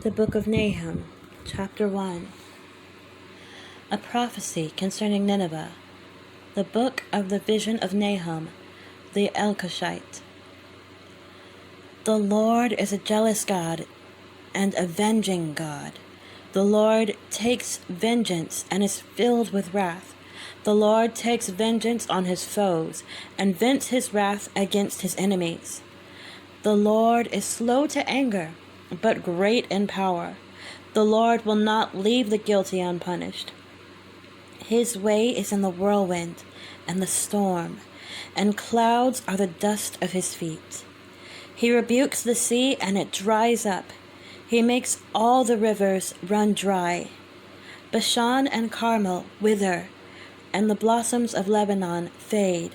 The Book of Nahum, Chapter 1. A prophecy concerning Nineveh. The book of the vision of Nahum, the Elkoshite. The Lord is a jealous God and avenging God. The Lord takes vengeance and is filled with wrath. The Lord takes vengeance on his foes and vents his wrath against his enemies. The Lord is slow to anger, but great in power. The Lord will not leave the guilty unpunished. His way is in the whirlwind and the storm, and clouds are the dust of his feet. He rebukes the sea, and it dries up. He makes all the rivers run dry. Bashan and Carmel wither, and the blossoms of Lebanon fade.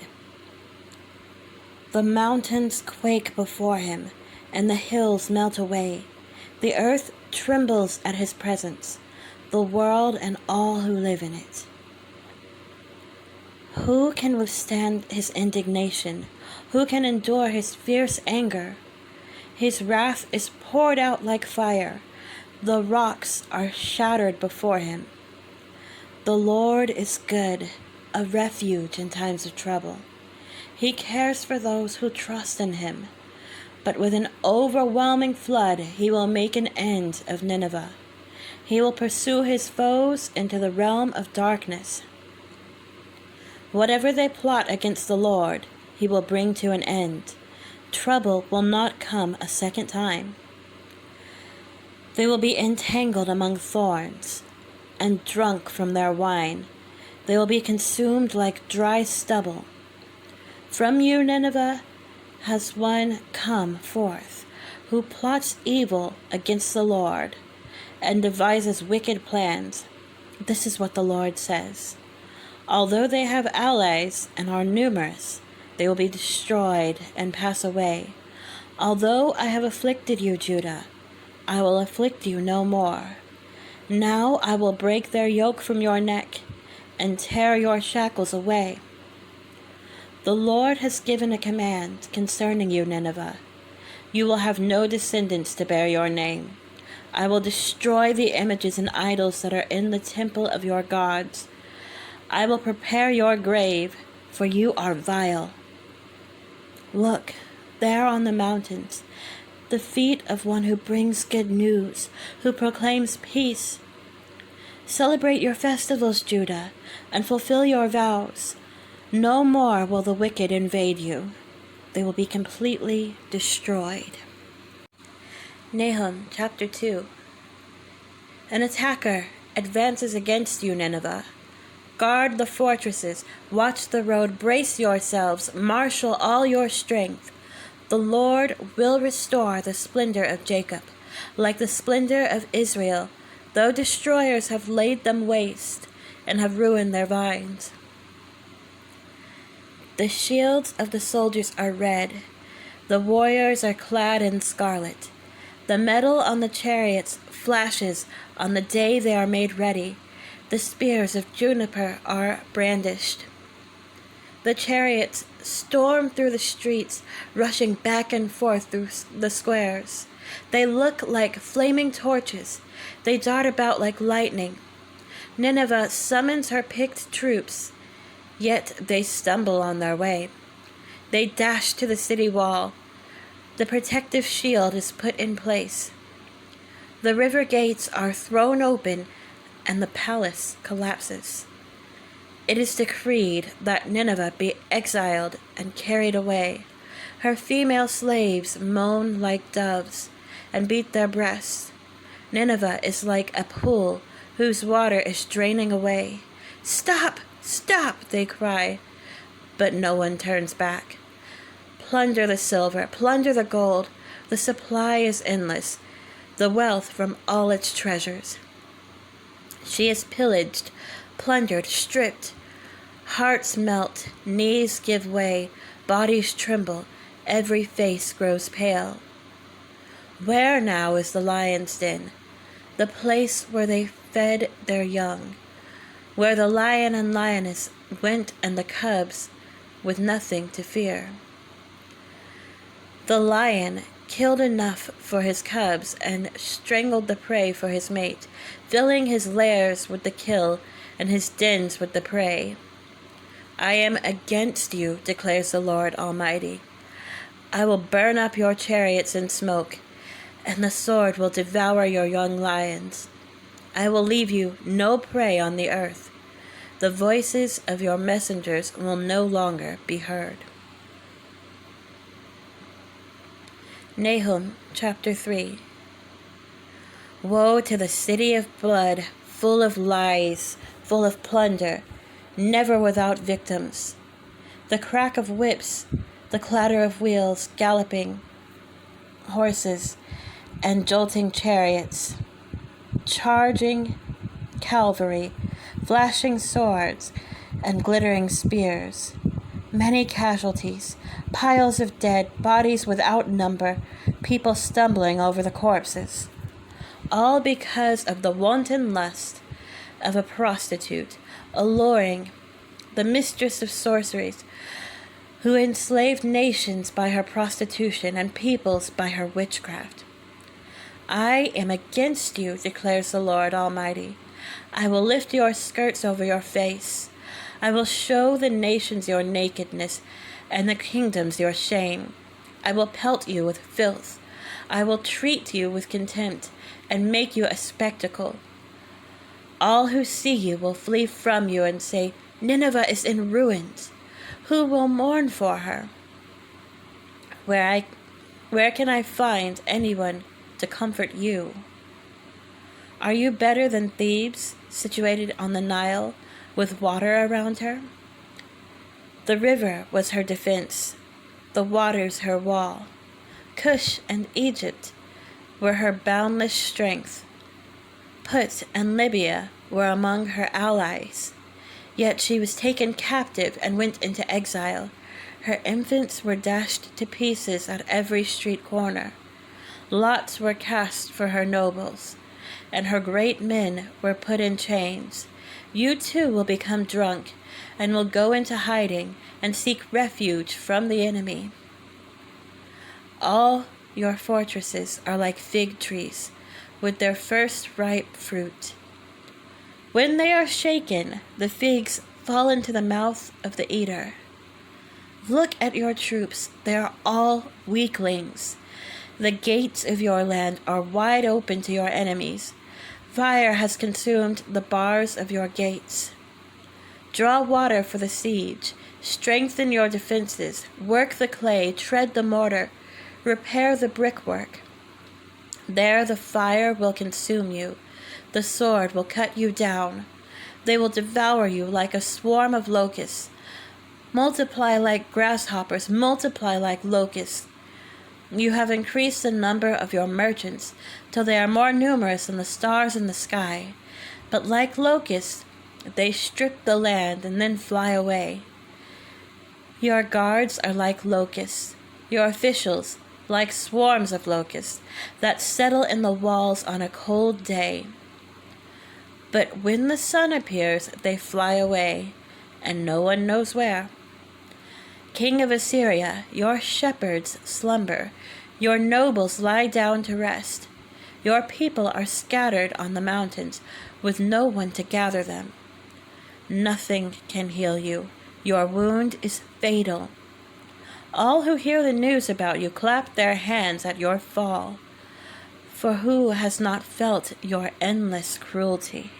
The mountains quake before him, and the hills melt away. The earth trembles at his presence, the world and all who live in it. Who can withstand his indignation? Who can endure his fierce anger? His wrath is poured out like fire. The rocks are shattered before him. The Lord is good, a refuge in times of trouble. He cares for those who trust in him. But with an overwhelming flood he will make an end of Nineveh. He will pursue his foes into the realm of darkness. Whatever they plot against the Lord, he will bring to an end. Trouble will not come a second time. They will be entangled among thorns and drunk from their wine. They will be consumed like dry stubble. From you, Nineveh, has one come forth who plots evil against the Lord and devises wicked plans. This is what the Lord says. Although they have allies and are numerous, they will be destroyed and pass away. Although I have afflicted you, Judah, I will afflict you no more. Now I will break their yoke from your neck and tear your shackles away. The Lord has given a command concerning you, Nineveh. You will have no descendants to bear your name. I will destroy the images and idols that are in the temple of your gods. I will prepare your grave, for you are vile. Look, there on the mountains, the feet of one who brings good news, who proclaims peace. Celebrate your festivals, Judah, and fulfill your vows. No more will the wicked invade you. They will be completely destroyed. Nahum Chapter 2. An attacker advances against you, Nineveh. Guard the fortresses, watch the road, brace yourselves, marshal all your strength. The Lord will restore the splendor of Jacob, like the splendor of Israel, though destroyers have laid them waste and have ruined their vines. The shields of the soldiers are red. The warriors are clad in scarlet. The metal on the chariots flashes on the day they are made ready. The spears of juniper are brandished. The chariots storm through the streets, rushing back and forth through the squares. They look like flaming torches. They dart about like lightning. Nineveh summons her picked troops, yet they stumble on their way. They dash to the city wall. The protective shield is put in place. The river gates are thrown open, and the palace collapses. It is decreed that Nineveh be exiled and carried away. Her female slaves moan like doves and beat their breasts. Nineveh is like a pool whose water is draining away. Stop! Stop! They cry, but no one turns back. Plunder the silver, plunder the gold. The supply is endless, the wealth from all its treasures. She is pillaged, plundered, stripped. Hearts melt, knees give way, bodies tremble, every face grows pale. Where now is the lion's den, the place where they fed their young, where the lion and lioness went and the cubs with nothing to fear? The lion killed enough for his cubs and strangled the prey for his mate, filling his lairs with the kill and his dens with the prey. I am against you, declares the Lord Almighty. I will burn up your chariots in smoke, and the sword will devour your young lions. I will leave you no prey on the earth. The voices of your messengers will no longer be heard. Nahum Chapter 3. Woe to the city of blood, full of lies, full of plunder, never without victims. The crack of whips, the clatter of wheels, galloping horses, and jolting chariots, charging cavalry, flashing swords, and glittering spears. Many casualties, piles of dead, bodies without number, people stumbling over the corpses. All because of the wanton lust of a prostitute, alluring the mistress of sorceries, who enslaved nations by her prostitution and peoples by her witchcraft. I am against you, declares the Lord Almighty. I will lift your skirts over your face. I will show the nations your nakedness and the kingdoms your shame. I will pelt you with filth. I will treat you with contempt and make you a spectacle. All who see you will flee from you and say, Nineveh is in ruins. Who will mourn for her? Where can I find anyone to comfort you? Are you better than Thebes, situated on the Nile, with water around her? The river was her defense, the waters her wall. Cush and Egypt were her boundless strength. Put and Libya were among her allies. Yet she was taken captive and went into exile. Her infants were dashed to pieces at every street corner. Lots were cast for her nobles, and her great men were put in chains. You too will become drunk, and will go into hiding and seek refuge from the enemy. All your fortresses are like fig trees, with their first ripe fruit. When they are shaken, the figs fall into the mouth of the eater. Look at your troops, they are all weaklings. The gates of your land are wide open to your enemies. Fire has consumed the bars of your gates. Draw water for the siege. Strengthen your defenses. Work the clay, tread the mortar, repair the brickwork. There the fire will consume you. The sword will cut you down. They will devour you like a swarm of locusts. Multiply like grasshoppers, multiply like locusts. You have increased the number of your merchants, till they are more numerous than the stars in the sky. But like locusts, they strip the land and then fly away. Your guards are like locusts, your officials like swarms of locusts that settle in the walls on a cold day. But when the sun appears, they fly away, and no one knows where. King of Assyria, your shepherds slumber, your nobles lie down to rest. Your people are scattered on the mountains, with no one to gather them. Nothing can heal you. Your wound is fatal. All who hear the news about you clap their hands at your fall. For who has not felt your endless cruelty?